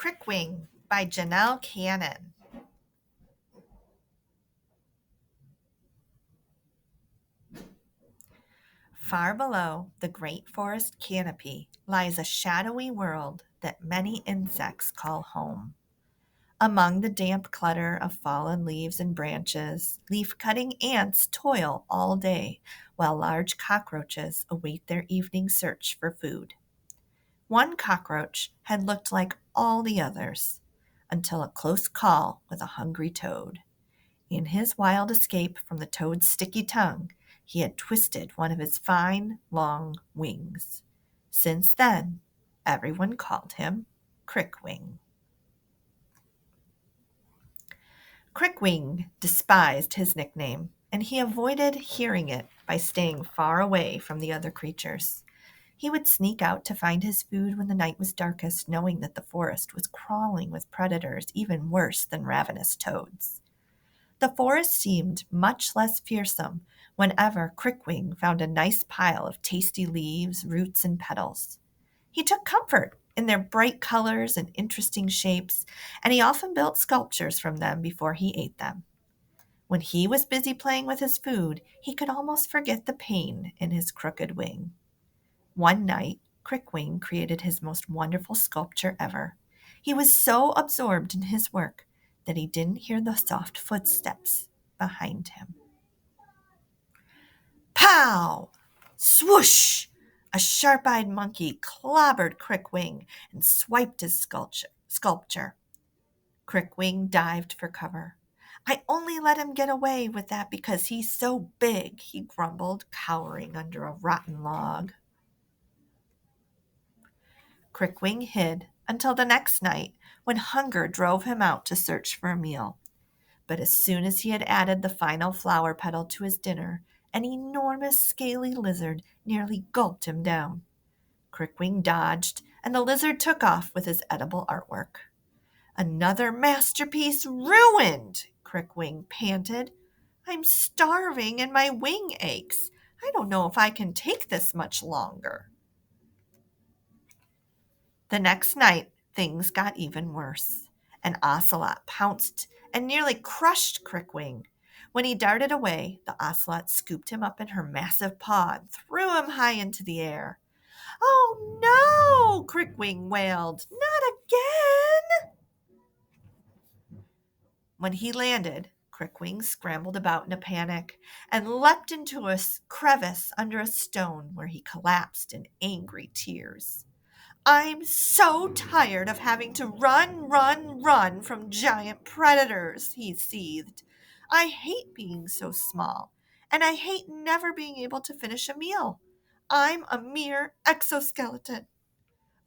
Crickwing by Janelle Cannon. Far below the great forest canopy lies a shadowy world that many insects call home. Among the damp clutter of fallen leaves and branches, leaf-cutting ants toil all day, while large cockroaches await their evening search for food. One cockroach had looked like all the others, until a close call with a hungry toad. In his wild escape from the toad's sticky tongue, he had twisted one of his fine, long wings. Since then, everyone called him Crickwing. Crickwing despised his nickname, and he avoided hearing it by staying far away from the other creatures. He would sneak out to find his food when the night was darkest, knowing that the forest was crawling with predators even worse than ravenous toads. The forest seemed much less fearsome whenever Crickwing found a nice pile of tasty leaves, roots, and petals. He took comfort in their bright colors and interesting shapes, and he often built sculptures from them before he ate them. When he was busy playing with his food, he could almost forget the pain in his crooked wing. One night, Crickwing created his most wonderful sculpture ever. He was so absorbed in his work that he didn't hear the soft footsteps behind him. Pow! Swoosh! A sharp-eyed monkey clobbered Crickwing and swiped his sculpture. Crickwing dived for cover. I only let him get away with that because he's so big, he grumbled, cowering under a rotten log. Crickwing hid until the next night when hunger drove him out to search for a meal. But as soon as he had added the final flower petal to his dinner, an enormous scaly lizard nearly gulped him down. Crickwing dodged, and the lizard took off with his edible artwork. Another masterpiece ruined, Crickwing panted. I'm starving and my wing aches. I don't know if I can take this much longer. The next night, things got even worse. An ocelot pounced and nearly crushed Crickwing. When he darted away, the ocelot scooped him up in her massive paw and threw him high into the air. Oh no! Crickwing wailed. Not again! When he landed, Crickwing scrambled about in a panic and leapt into a crevice under a stone where he collapsed in angry tears. I'm so tired of having to run from giant predators, he seethed. I hate being so small, and I hate never being able to finish a meal. I'm a mere exoskeleton.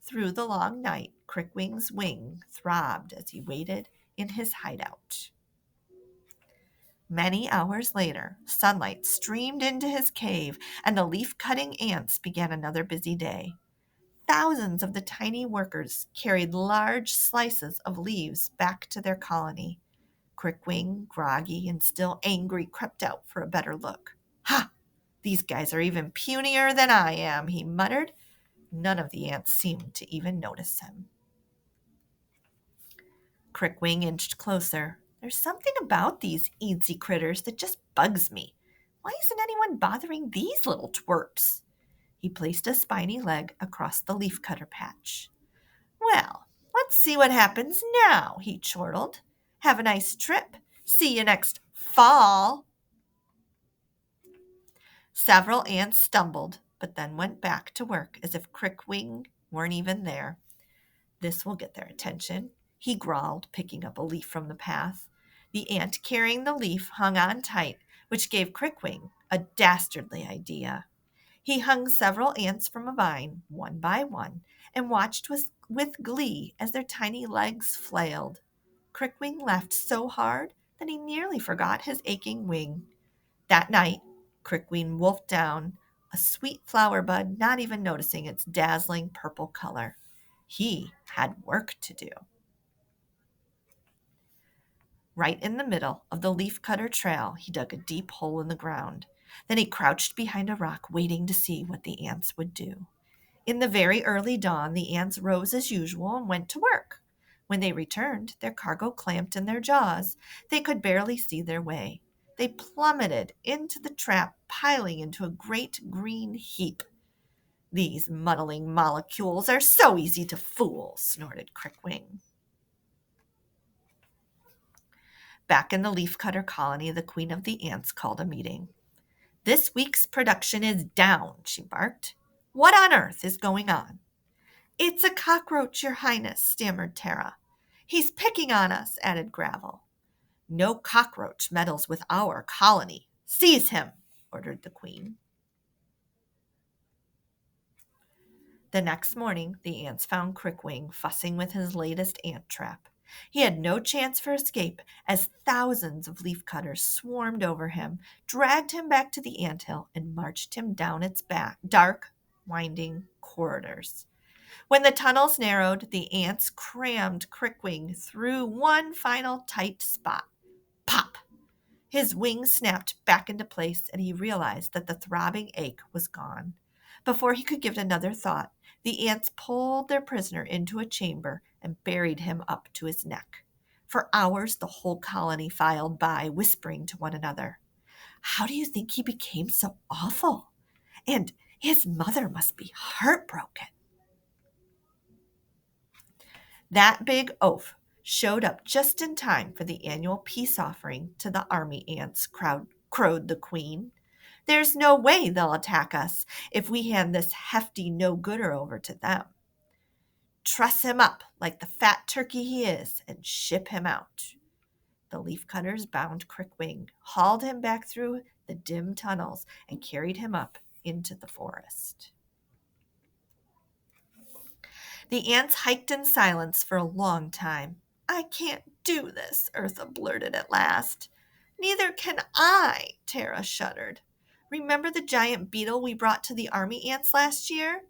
Through the long night, Crickwing's wing throbbed as he waited in his hideout. Many hours later, sunlight streamed into his cave, and the leaf-cutting ants began another busy day. Thousands of the tiny workers carried large slices of leaves back to their colony. Crickwing, groggy and still angry, crept out for a better look. Ha! These guys are even punier than I am, he muttered. None of the ants seemed to even notice him. Crickwing inched closer. There's something about these easy critters that just bugs me. Why isn't anyone bothering these little twerps? He placed a spiny leg across the leafcutter patch. Well, let's see what happens now, he chortled. Have a nice trip. See you next fall. Several ants stumbled, but then went back to work as if Crickwing weren't even there. This will get their attention, he growled, picking up a leaf from the path. The ant carrying the leaf hung on tight, which gave Crickwing a dastardly idea. He hung several ants from a vine, one by one, and watched with glee as their tiny legs flailed. Crickwing laughed so hard that he nearly forgot his aching wing. That night, Crickwing wolfed down a sweet flower bud, not even noticing its dazzling purple color. He had work to do. Right in the middle of the leafcutter trail, he dug a deep hole in the ground. Then he crouched behind a rock, waiting to see what the ants would do. In the very early dawn, the ants rose as usual and went to work. When they returned, their cargo clamped in their jaws. They could barely see their way. They plummeted into the trap, piling into a great green heap. These muddling molecules are so easy to fool, snorted Crickwing. Back in the leafcutter colony, the queen of the ants called a meeting. This week's production is down, she barked. What on earth is going on? It's a cockroach, your highness, stammered Tara. He's picking on us, added Gravel. No cockroach meddles with our colony. Seize him, ordered the queen. The next morning, the ants found Crickwing fussing with his latest ant trap. He had no chance for escape as thousands of leafcutters swarmed over him, dragged him back to the anthill, and marched him down its back, dark, winding corridors. When the tunnels narrowed, the ants crammed Crickwing through one final tight spot. Pop! His wings snapped back into place, and he realized that the throbbing ache was gone. Before he could give it another thought, the ants pulled their prisoner into a chamber and buried him up to his neck. For hours, the whole colony filed by, whispering to one another. How do you think he became so awful? And his mother must be heartbroken. That big oaf showed up just in time for the annual peace offering to the army ants, crowed the queen. There's no way they'll attack us if we hand this hefty no-gooder over to them. Truss him up like the fat turkey he is and ship him out. The leafcutters bound Crickwing, hauled him back through the dim tunnels, and carried him up into the forest. The ants hiked in silence for a long time. I can't do this, Eartha blurted at last. Neither can I, Tara shuddered. Remember the giant beetle we brought to the army ants last year?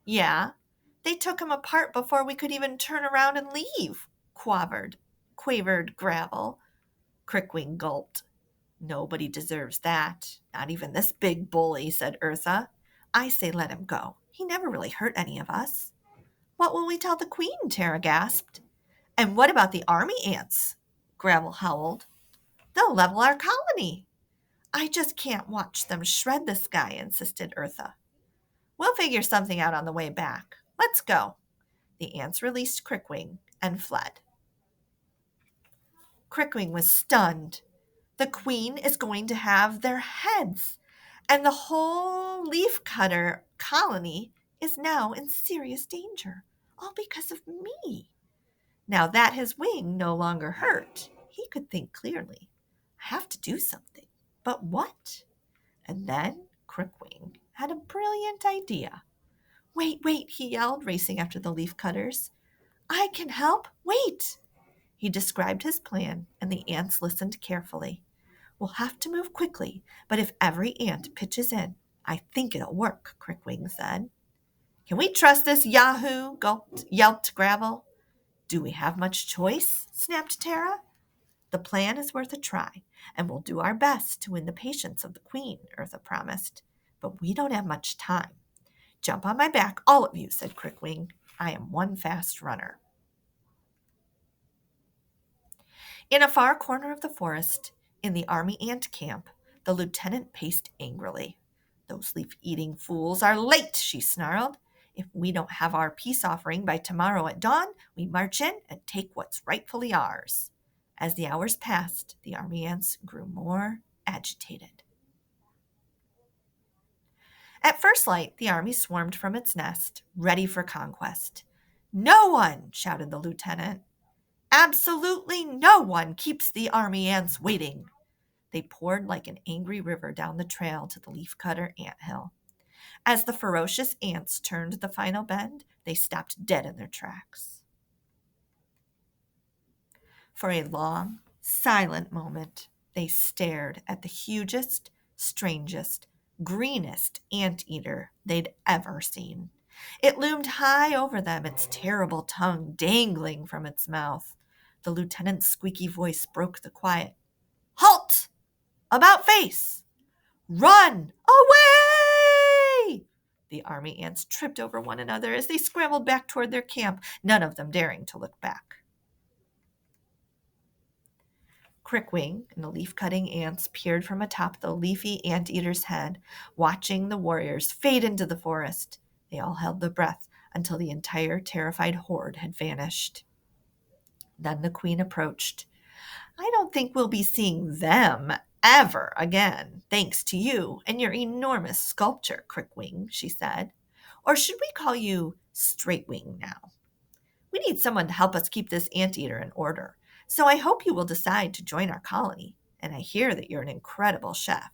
Yeah. They took him apart before we could even turn around and leave, quavered Gravel. Crickwing gulped. Nobody deserves that. Not even this big bully, said Eartha. I say let him go. He never really hurt any of us. What will we tell the queen? Tara gasped. And what about the army ants? Gravel howled. They'll level our colony. I just can't watch them shred this guy, insisted Eartha. We'll figure something out on the way back. Let's go. The ants released Crickwing and fled. Crickwing was stunned. The queen is going to have their heads, and the whole leafcutter colony is now in serious danger, all because of me. Now that his wing no longer hurt, he could think clearly. I have to do something. But what? And then Crickwing had a brilliant idea. Wait, he yelled, racing after the leafcutters. I can help. Wait. He described his plan, and the ants listened carefully. We'll have to move quickly, but if every ant pitches in, I think it'll work, Crickwing said. Can we trust this yahoo? Yelped Gravel. Do we have much choice? Snapped Tara. The plan is worth a try, and we'll do our best to win the patience of the queen, Eartha promised. But we don't have much time. Jump on my back, all of you, said Crickwing. I am one fast runner. In a far corner of the forest, in the army ant camp, the lieutenant paced angrily. Those leaf-eating fools are late, she snarled. If we don't have our peace offering by tomorrow at dawn, we march in and take what's rightfully ours. As the hours passed, the army ants grew more agitated. At first light, the army swarmed from its nest, ready for conquest. No one, shouted the lieutenant. Absolutely no one keeps the army ants waiting. They poured like an angry river down the trail to the leafcutter anthill. As the ferocious ants turned the final bend, they stopped dead in their tracks. For a long, silent moment, they stared at the hugest, strangest, greenest anteater they'd ever seen. It loomed high over them, its terrible tongue dangling from its mouth. The lieutenant's squeaky voice broke the quiet. Halt! About face! Run! Away! The army ants tripped over one another as they scrambled back toward their camp, none of them daring to look back. Crickwing and the leaf-cutting ants peered from atop the leafy anteater's head, watching the warriors fade into the forest. They all held their breath until the entire terrified horde had vanished. Then the queen approached. I don't think we'll be seeing them ever again, thanks to you and your enormous sculpture, Crickwing, she said. Or should we call you Straightwing now? We need someone to help us keep this anteater in order. So I hope you will decide to join our colony. And I hear that you're an incredible chef.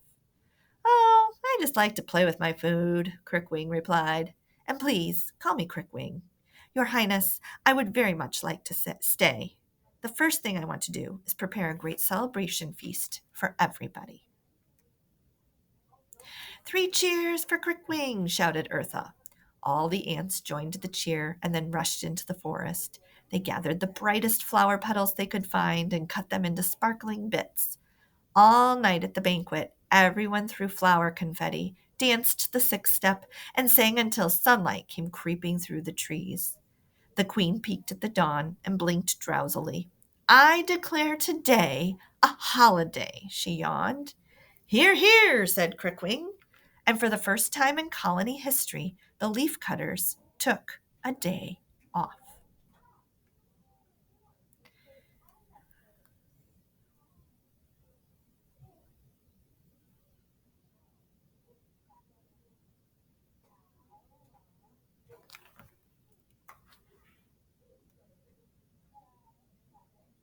Oh, I just like to play with my food, Crickwing replied. And please, call me Crickwing. Your Highness, I would very much like to stay. The first thing I want to do is prepare a great celebration feast for everybody. 3 cheers for Crickwing, shouted Eartha. All the ants joined the cheer and then rushed into the forest. They gathered the brightest flower petals they could find and cut them into sparkling bits. All night at the banquet, everyone threw flower confetti, danced the 6-step, and sang until sunlight came creeping through the trees. The queen peeked at the dawn and blinked drowsily. I declare today a holiday, she yawned. Hear, hear, said Crickwing. And for the first time in colony history, the leafcutters took a day